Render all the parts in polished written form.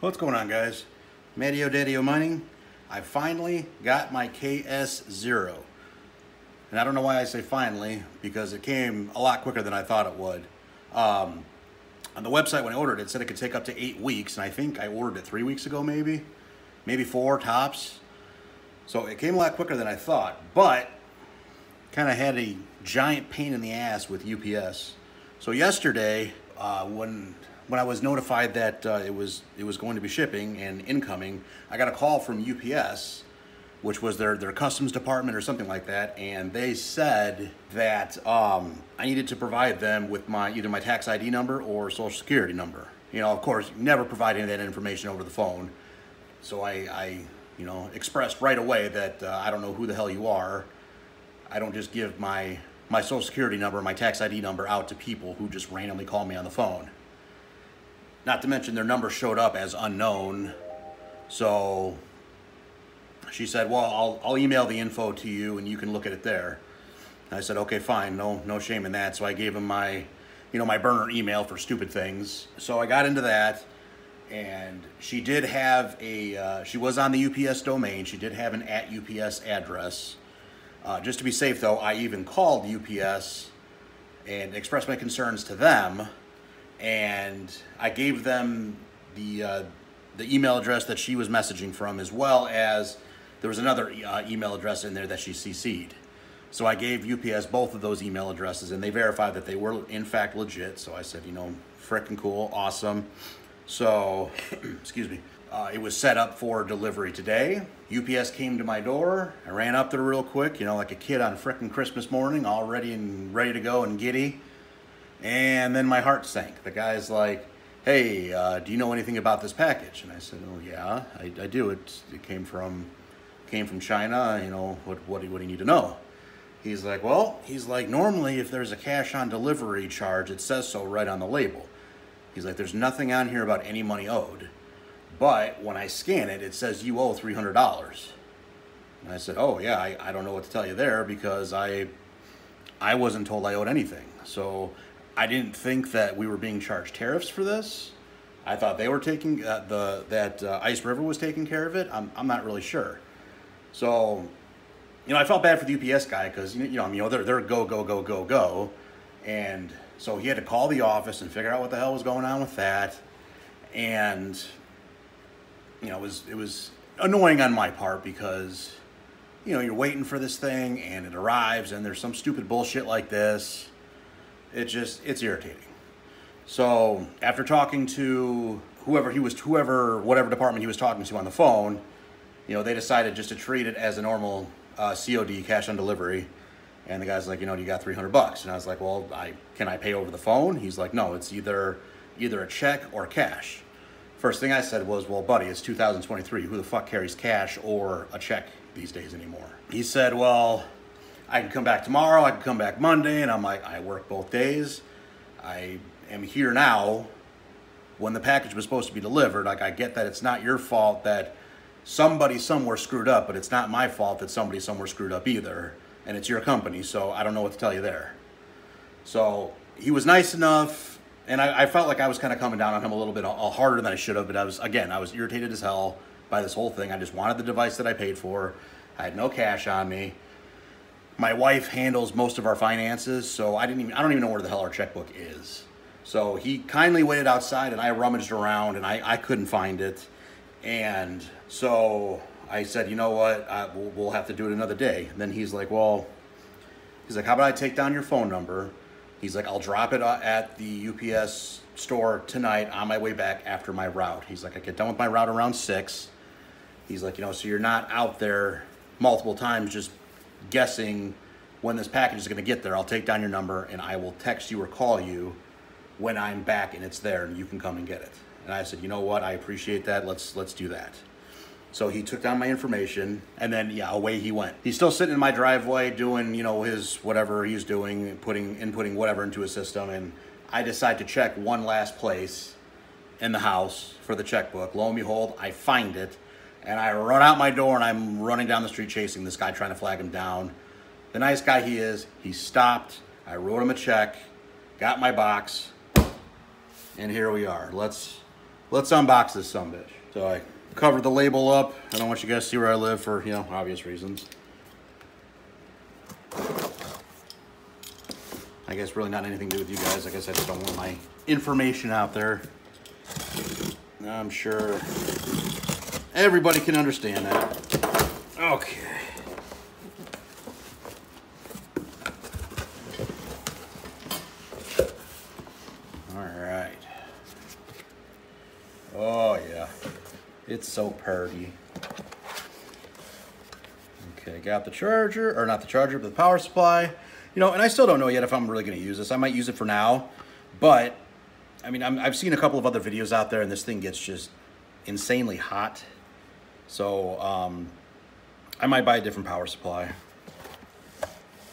What's going on, guys? Mattio Daddio Mining. I finally got my KS0. And I don't know why I say finally, because it came a lot quicker than I thought it would. On the website when I ordered it, it said it could take up to 8 weeks, and I think I ordered it 3 weeks ago, maybe 4 tops. So it came a lot quicker than I thought, but kind of had a giant pain in the ass with UPS. So yesterday, when I was notified that it was going to be shipping and incoming, I got a call from UPS, which was their customs department or something like that, and they said that I needed to provide them with either my tax ID number or social security number. You know, of course, never provide any of that information over the phone. So I expressed right away that I don't know who the hell you are. I don't just give my social security number, my tax ID number out to people who just randomly call me on the phone. Not to mention their number showed up as unknown. So she said, well, I'll email the info to you and you can look at it there. And I said, okay, fine, no shame in that. So I gave him my burner email for stupid things. So I got into that, and she did have she was on the UPS domain. She did have an @UPS address. Just to be safe though, I even called UPS and expressed my concerns to them. And I gave them the email address that she was messaging from, as well as there was another email address in there that she CC'd. So I gave UPS both of those email addresses, and they verified that they were in fact legit. So I said, frickin' cool, awesome. So, excuse me. It was set up for delivery today. UPS came to my door. I ran up there real quick, like a kid on frickin' Christmas morning, all ready to go and giddy. And then my heart sank. The guy's like, hey, do you know anything about this package? And I said, oh yeah, I do. It came from China. What do you need to know? He's like, normally if there's a cash on delivery charge, it says so right on the label. He's like, there's nothing on here about any money owed. But when I scan it, it says you owe $300. And I said, oh yeah, I don't know what to tell you there, because I wasn't told I owed anything. So I didn't think that we were being charged tariffs for this. I thought they were taking that Ice River was taking care of it. I'm not really sure. So, I felt bad for the UPS guy, because they're go, and so he had to call the office and figure out what the hell was going on with that. And it was annoying on my part, because you're waiting for this thing and it arrives and there's some stupid bullshit like this. It's irritating. So after talking to whatever department he was talking to on the phone, they decided just to treat it as a normal COD, cash on delivery. And the guy's like, you got $300. And I was like, well, can I pay over the phone? He's like, no, it's either a check or cash. First thing I said was, well, buddy, it's 2023. Who the fuck carries cash or a check these days anymore? He said, well, I can come back tomorrow, I can come back Monday. And I'm like, I work both days. I am here now when the package was supposed to be delivered. Like, I get that it's not your fault that somebody somewhere screwed up, but it's not my fault that somebody somewhere screwed up either. And it's your company, so I don't know what to tell you there. So he was nice enough, and I felt like I was kind of coming down on him a little bit harder than I should have, but I was irritated as hell by this whole thing. I just wanted the device that I paid for. I had no cash on me. My wife handles most of our finances, so I don't even know where the hell our checkbook is. So he kindly waited outside, and I rummaged around, and I couldn't find it. And so I said, you know what, we'll have to do it another day. And then he's like, how about I take down your phone number? He's like, I'll drop it at the UPS store tonight on my way back after my route. He's like, I get done with my route around 6. He's like, so you're not out there multiple times just guessing when this package is going to get there. I'll take down your number and I will text you or call you when I'm back and it's there and you can come and get it. And I said, you know what, I appreciate that. Let's do that. So he took down my information, and then, away he went. He's still sitting in my driveway doing, his whatever he's doing, inputting whatever into his system, and I decide to check one last place in the house for the checkbook. Lo and behold, I find it, and I run out my door, and I'm running down the street chasing this guy, trying to flag him down. The nice guy he is, he stopped, I wrote him a check, got my box, and here we are. Let's let's unbox this sumbitch. So I covered the label up. I don't want you guys to see where I live for, you know, obvious reasons. I guess really not anything to do with you guys. I guess I just don't want my information out there. I'm sure everybody can understand that. Okay. All right. Oh yeah, it's so pretty. Okay, got the charger, or not the charger, but the power supply. You know, and I still don't know yet if I'm really going to use this. I might use it for now, but I mean, I've seen a couple of other videos out there, and this thing gets just insanely hot. So I might buy a different power supply.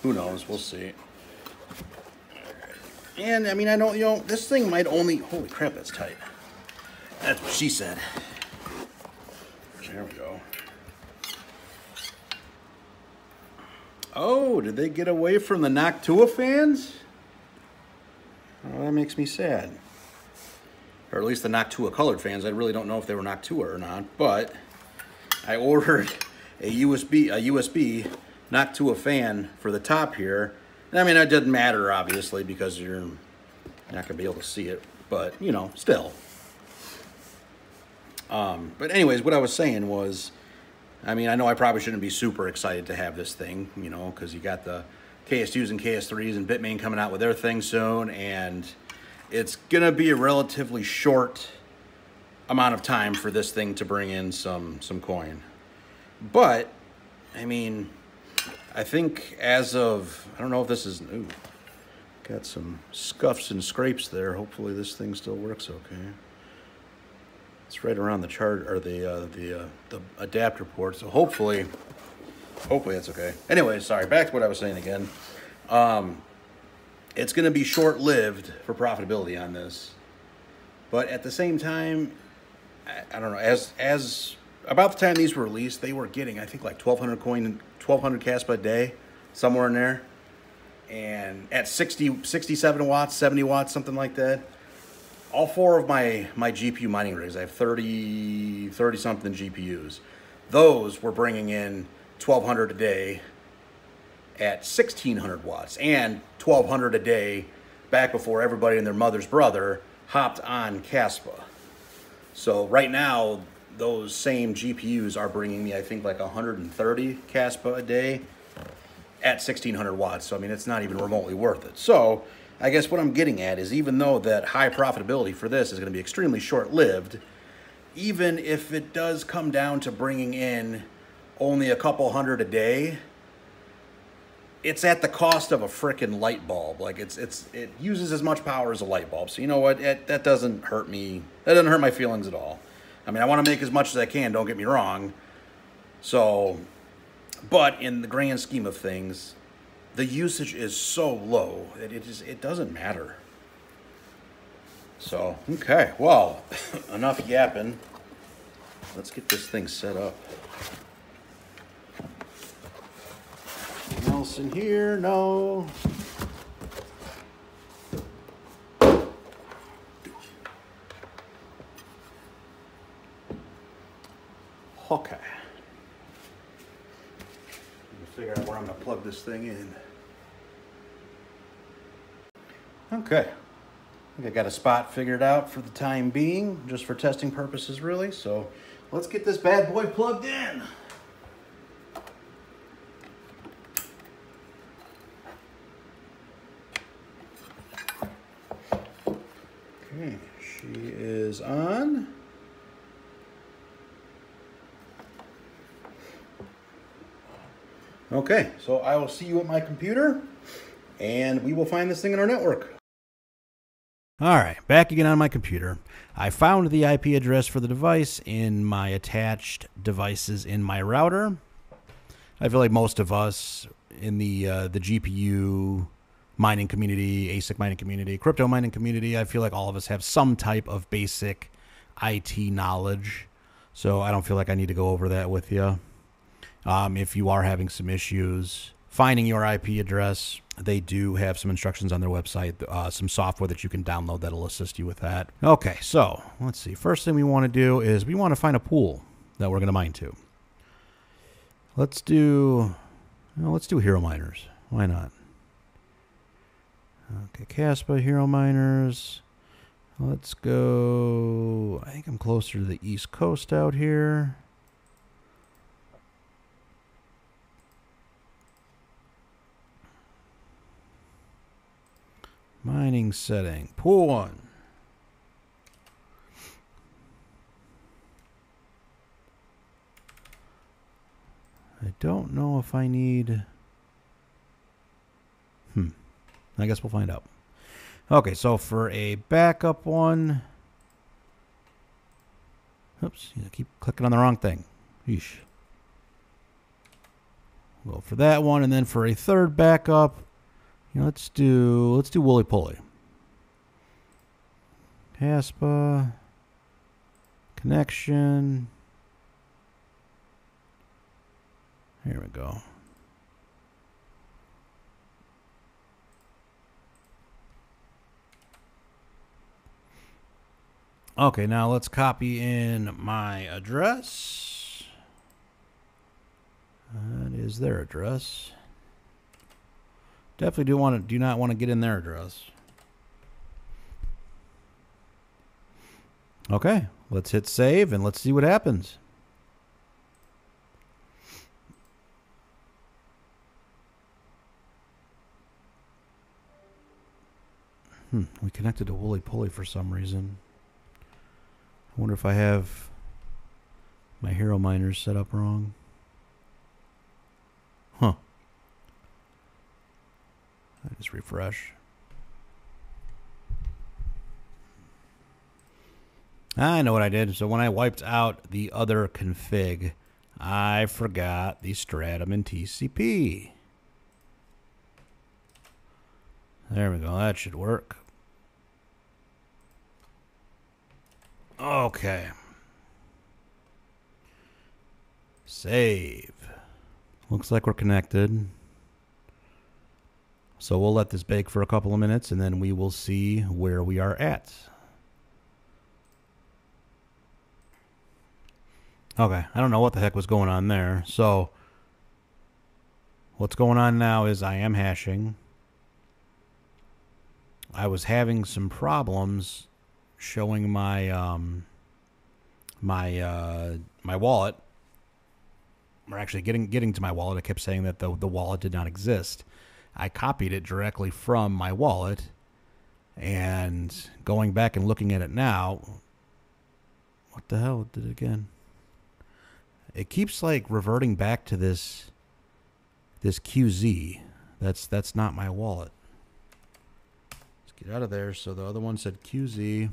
Who knows? We'll see. And I mean, I know, you know, this thing might only, holy crap, that's tight. That's what she said. There we go. Oh, did they get away from the Noctua fans? Oh, that makes me sad. Or at least the Noctua colored fans. I really don't know if they were Noctua or not, but I ordered a USB Noctua fan for the top here. And I mean, it doesn't matter, obviously, because you're not going to be able to see it, but, you know, still. But anyways, what I was saying was, I mean, I know I probably shouldn't be super excited to have this thing, you know, because you got the KS2s and KS3s and Bitmain coming out with their thing soon, and it's going to be a relatively short amount of time for this thing to bring in some coin. But, I mean, I think as of, I don't know if this is, ooh, got some scuffs and scrapes there. Hopefully this thing still works okay. It's right around the chart, or the adapter port, so hopefully that's okay. Anyway, sorry, back to what I was saying again. It's going to be short-lived for profitability on this, but at the same time, I don't know, as about the time these were released, they were getting, I think, like 1,200 Kaspa a day, somewhere in there, and at 67 watts, 70 watts, something like that. All four of my GPU mining rigs, I have 30-something GPUs. Those were bringing in 1,200 a day at 1,600 watts, and 1,200 a day back before everybody and their mother's brother hopped on Kaspa. So right now, those same GPUs are bringing me, I think, like 130 Kaspa a day at 1,600 watts. So, I mean, it's not even remotely worth it. So, I guess what I'm getting at is, even though that high profitability for this is going to be extremely short-lived, even if it does come down to bringing in only a couple hundred a day, it's at the cost of a frickin' light bulb. Like, it uses as much power as a light bulb. So you know what? That doesn't hurt me. That doesn't hurt my feelings at all. I mean, I want to make as much as I can, don't get me wrong. So, but in the grand scheme of things, the usage is so low that it doesn't matter. So, okay, well, enough yapping. Let's get this thing set up. Anything else in here? No. Okay. Figure out where I'm going to plug this thing in. Okay. I think I got a spot figured out for the time being, just for testing purposes, really. So let's get this bad boy plugged in. Okay, she is on. Okay, so I will see you at my computer, and we will find this thing in our network. All right, back again on my computer. I found the IP address for the device in my attached devices in my router. I feel like most of us in the GPU mining community, ASIC mining community, crypto mining community, I feel like all of us have some type of basic IT knowledge. So I don't feel like I need to go over that with you. If you are having some issues finding your IP address, they do have some instructions on their website, some software that you can download that'll assist you with that. Okay, so let's see. First thing we want to do is we want to find a pool that we're going to mine to. Let's do Hero Miners. Why not? Okay, Caspa, Hero Miners. Let's go. I think I'm closer to the East Coast out here. Mining setting. Pool 1. I don't know if I need... I guess we'll find out. Okay, so for a backup one... Oops, I keep clicking on the wrong thing. Yeesh. Well, for that one, and then for a third backup, let's do Wooly Pulley. Caspa. Connection. Here we go. Okay, now let's copy in my address. That is their address. Definitely do not want to get in their address. Okay, let's hit save and let's see what happens. We connected to Wooly Pulley for some reason. I wonder if I have my Hero Miners set up wrong. Huh. I just refresh. I know what I did. So when I wiped out the other config, I forgot the Stratum and TCP. There we go. That should work. Okay. Save. Looks like we're connected. So we'll let this bake for a couple of minutes and then we will see where we are at. Okay, I don't know what the heck was going on there. So what's going on now is I am hashing. I was having some problems showing my my wallet, or actually getting to my wallet. I kept saying that the wallet did not exist. I copied it directly from my wallet, and going back and looking at it now, what the hell did it again? It keeps like reverting back to this QZ. That's not my wallet. Let's get out of there. So the other one said QZ.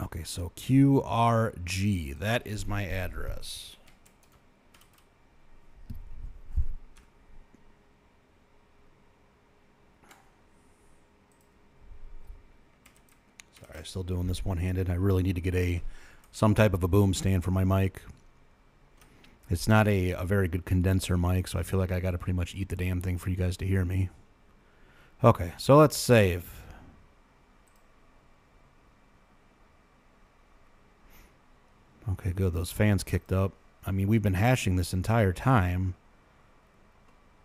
Okay, so QRG, that is my address. Sorry, I'm still doing this one-handed. I really need to get some type of a boom stand for my mic. It's not a very good condenser mic, so I feel like I got to pretty much eat the damn thing for you guys to hear me. Okay, so let's save. Okay, good. Those fans kicked up. I mean, we've been hashing this entire time.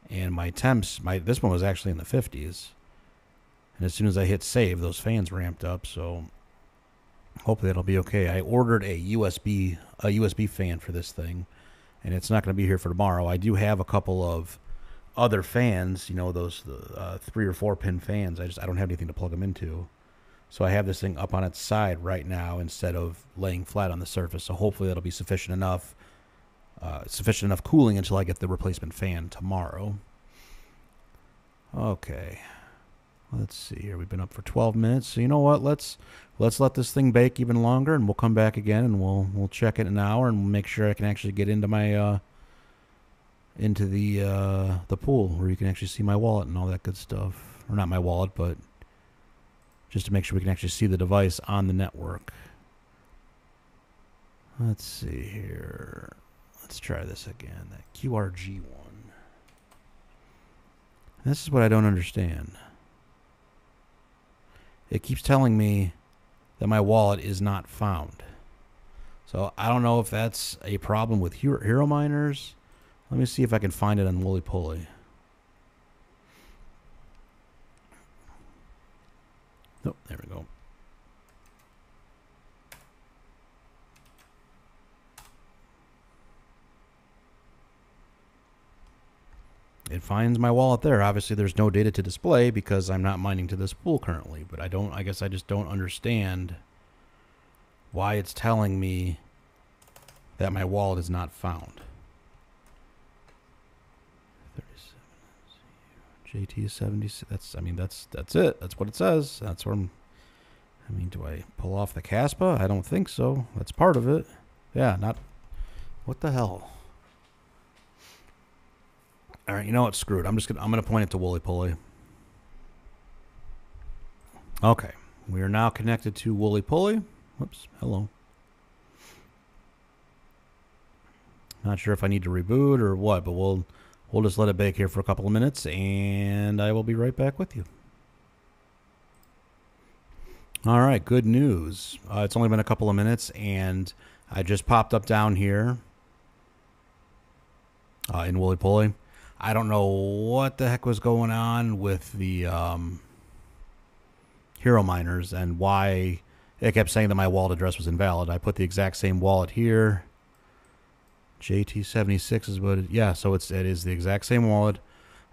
And my temps, this one was actually in the 50s. And as soon as I hit save, those fans ramped up. So hopefully that'll be okay. I ordered a USB fan for this thing. And it's not going to be here for tomorrow. I do have a couple of other fans, those 3 or 4 pin fans. I don't have anything to plug them into. So I have this thing up on its side right now instead of laying flat on the surface. So hopefully that'll be sufficient enough cooling until I get the replacement fan tomorrow. Okay. Let's see here. We've been up for 12 minutes. So you know what? Let's let this thing bake even longer, and we'll come back again and we'll check it in an hour and make sure I can actually get into my into the pool where you can actually see my wallet and all that good stuff. Or not my wallet, but just to make sure we can actually see the device on the network. Let's see here. Let's try this again. That QRG one. This is what I don't understand. It keeps telling me that my wallet is not found. So I don't know if that's a problem with Hero Miners. Let me see if I can find it on Wooly Pulley. Oh, there we go. It finds my wallet there. Obviously, there's no data to display because I'm not mining to this pool currently. But I guess I just don't understand why it's telling me that my wallet is not found. 37 JT 76. That's it. That's what it says. That's where do I pull off the Caspa? I don't think so. That's part of it. Yeah, not. What the hell? All right, you know what? Screw it. I'm gonna point it to Wooly Pulley. Okay, we are now connected to Wooly Pulley. Whoops. Hello. Not sure if I need to reboot or what, but we'll just let it bake here for a couple of minutes, and I will be right back with you. All right, good news. It's only been a couple of minutes, and I just popped up down here in Wooly Pulley. I don't know what the heck was going on with the Hero Miners and why it kept saying that my wallet address was invalid. I put the exact same wallet here. JT76 is what yeah, so it is the exact same wallet.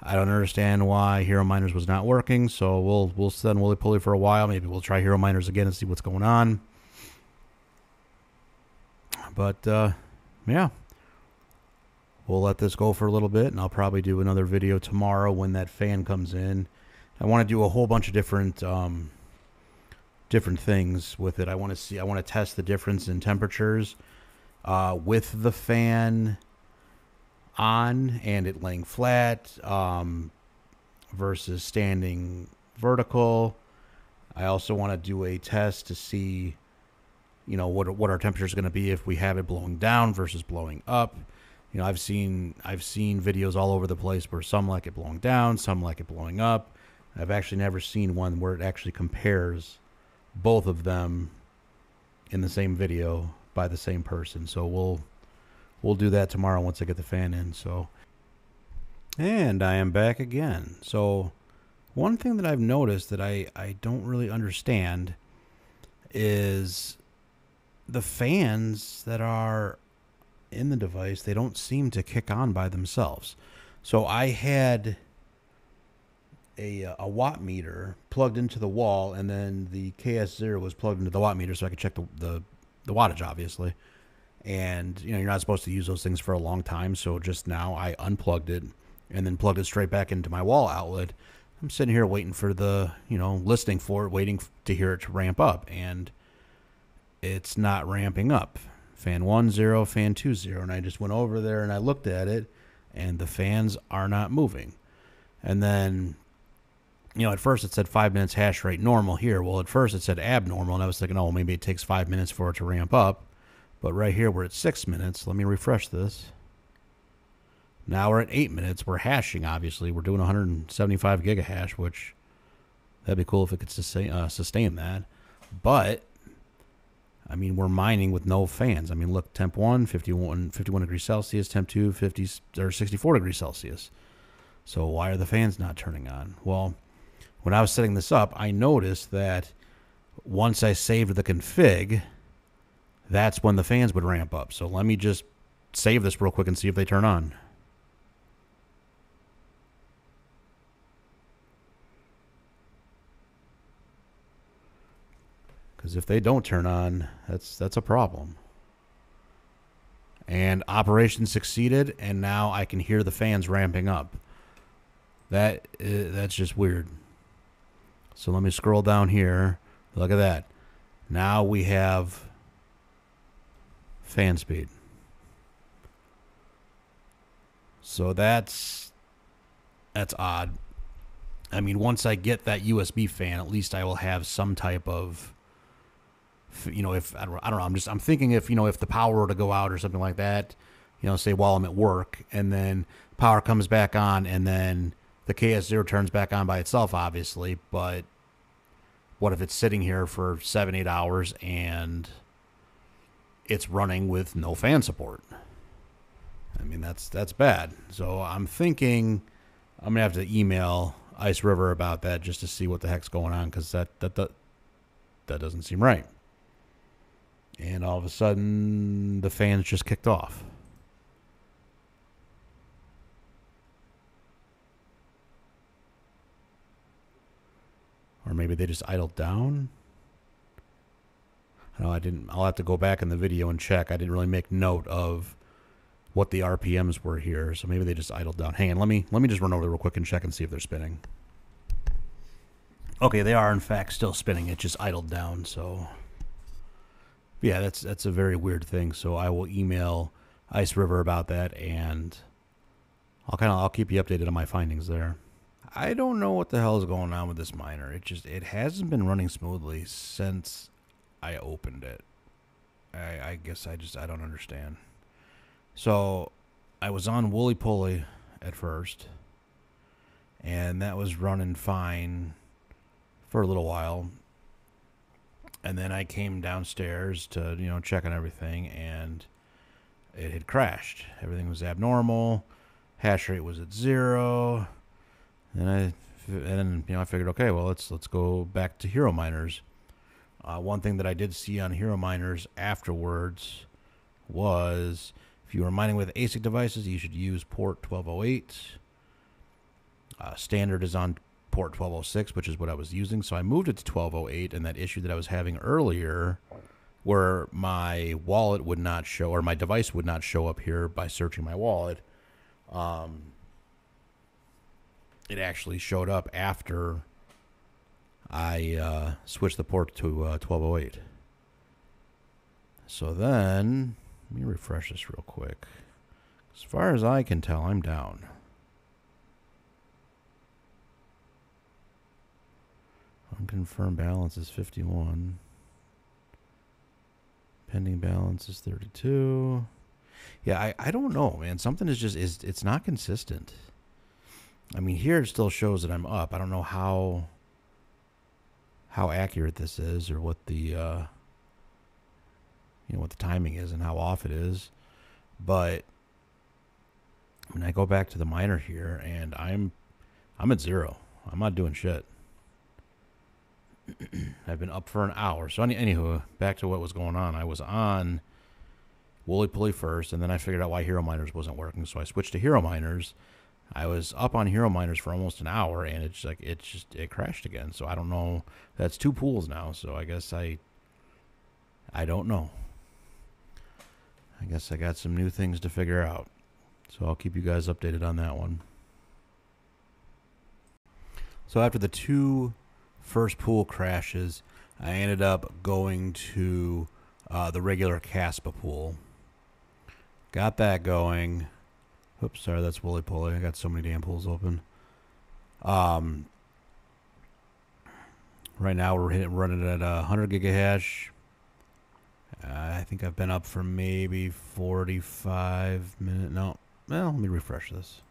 I don't understand why Hero Miners was not working, so we'll send Wooly Pulley for a while. Maybe we'll try Hero Miners again and see what's going on. But yeah. We'll let this go for a little bit, and I'll probably do another video tomorrow when that fan comes in. I want to do a whole bunch of different things with it. I want to test the difference in temperatures with the fan on and it laying flat versus standing vertical. I also want to do a test to see, what our temperature is going to be if we have it blowing down versus blowing up. I've seen videos all over the place where some like it blowing down, some like it blowing up. I've actually never seen one where it actually compares both of them in the same video by the same person. So we'll do that tomorrow once I get the fan in. So, and I am back again. So one thing that I've noticed that I don't really understand is the fans that are in the device, they don't seem to kick on by themselves. So I had a watt meter plugged into the wall, and then the KS0 was plugged into the watt meter so I could check the wattage, obviously. And you're not supposed to use those things for a long time, so just now I unplugged it and then plugged it straight back into my wall outlet. I'm sitting here waiting for the, listening for it, waiting to hear it to ramp up, and it's not ramping up. Fan 1, 0, fan 2, 0. And I just went over there and I looked at it, and the fans are not moving. And then, at first it said 5 minutes hash rate normal here. Well, at first it said abnormal, and I was thinking, oh, maybe it takes 5 minutes for it to ramp up. But right here, we're at 6 minutes. Let me refresh this. Now we're at 8 minutes. We're hashing, obviously. We're doing 175 gigahash, which that'd be cool if it could sustain that. But we're mining with no fans. Look, temp 1, 51 degrees Celsius, temp 2, 64 degrees Celsius. So why are the fans not turning on? Well, when I was setting this up, I noticed that once I saved the config, that's when the fans would ramp up. So let me just save this real quick and see if they turn on. Because if they don't turn on, that's a problem. And operation succeeded, and now I can hear the fans ramping up. That's just weird. So let me scroll down here. Look at that. Now we have fan speed. So that's odd. Once I get that USB fan, at least I will have some type of, if I don't know, I'm thinking if the power were to go out or something like that, say while I'm at work, and then power comes back on, and then the KS0 turns back on by itself, obviously. But what if it's sitting here for 7-8 hours and it's running with no fan support? I mean, that's bad. So I'm thinking I'm gonna have to email Ice River about that just to see what the heck's going on, because that doesn't seem right. And all of a sudden, the fans just kicked off. Or maybe they just idled down. No, I didn't. I'll have to go back in the video and check. I didn't really make note of what the RPMs were here, so maybe they just idled down. Hang on, let me just run over there real quick and check and see if they're spinning. Okay, they are in fact still spinning. It just idled down. So yeah, that's a very weird thing. So I will email Ice River about that, and I'll keep you updated on my findings there. I don't know what the hell is going on with this miner. It hasn't been running smoothly since I opened it. I guess I don't understand. So I was on Wooly Pulley at first, and that was running fine for a little while. And then I came downstairs to, check on everything, and it had crashed. Everything was abnormal. Hash rate was at 0. And I figured, okay, well, let's go back to Hero Miners. One thing that I did see on Hero Miners afterwards was if you were mining with ASIC devices, you should use port 1208. Standard is on port 1206, which is what I was using. So I moved it to 1208, and that issue that I was having earlier where my wallet would not show, or my device would not show up here by searching my wallet, it actually showed up after I switched the port to 1208. So then, let me refresh this real quick. As far as I can tell, I'm down. Unconfirmed balance is 51. Pending balance is 32. Yeah, I don't know, man. Something it's not consistent. I mean, here it still shows that I'm up. I don't know how accurate this is, or what the what the timing is and how off it is. But when I go back to the miner here, and I'm at 0. I'm not doing shit. I've been up for an hour. So anywho, back to what was going on. I was on Wooly Pulley first, and then I figured out why Hero Miners wasn't working, so I switched to Hero Miners. I was up on Hero Miners for almost an hour, and it crashed again. So I don't know. That's 2 pools now, so I guess I don't know. I guess I got some new things to figure out. So I'll keep you guys updated on that one. So after the 2 first pool crashes, I ended up going to the regular Caspa pool. Got that going. Oops, sorry, that's Wooly Pulley. I got so many damn pools open. Right now we're running at 100 gigahash. I think I've been up for maybe 45 minutes. No, well, let me refresh this.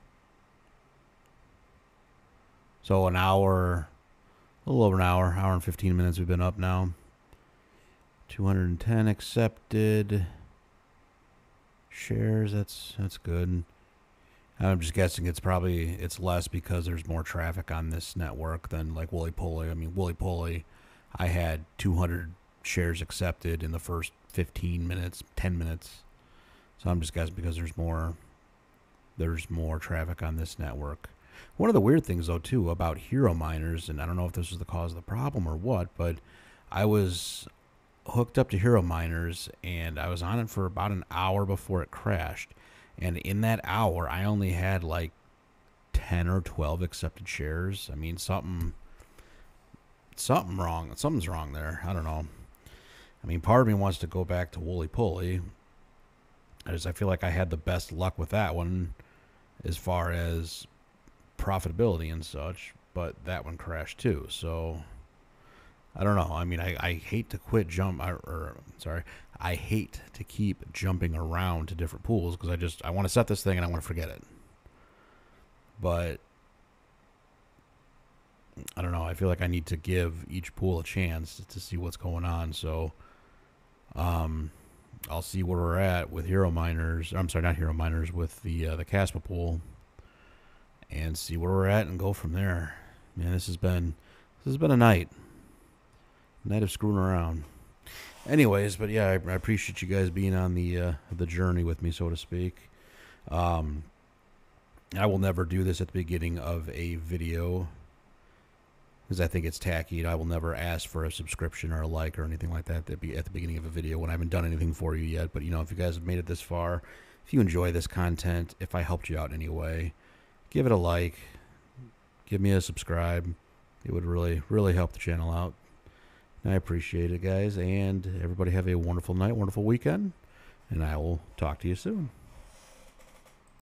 So an hour, a little over an hour and 15 minutes we've been up now. 210 accepted shares. That's good. I'm just guessing it's less because there's more traffic on this network than like Wooly Pulley. I mean, Wooly Pulley, I had 200 shares accepted in the first 15 minutes, 10 minutes. So I'm just guessing because there's more traffic on this network. One of the weird things, though, too, about Hero Miners, and I don't know if this was the cause of the problem or what, but I was hooked up to Hero Miners, and I was on it for about an hour before it crashed. And in that hour, I only had like 10 or 12 accepted shares. I mean, something's wrong there. I don't know. I mean, part of me wants to go back to Wooly Pulley, as I feel like I had the best luck with that one as far as profitability and such, but that one crashed too. So I don't know. I mean, I hate to quit sorry, I hate to keep jumping around to different pools because I want to set this thing and I want to forget it. But I don't know. I feel like I need to give each pool a chance to see what's going on. So, I'll see where we're at with Hero Miners. I'm sorry, not Hero Miners, with the Caspa pool, and see where we're at and go from there. Man, this has been a night of screwing around. Anyways, but yeah, I appreciate you guys being on the journey with me, so to speak. I will never do this at the beginning of a video because I think it's tacky. I will never ask for a subscription or a like or anything like that at the beginning of a video when I haven't done anything for you yet. But, you know, if you guys have made it this far, if you enjoy this content, if I helped you out in any way, give it a like, give me a subscribe. It would really, really help the channel out. I appreciate it, guys, and everybody have a wonderful night, wonderful weekend, and I will talk to you soon.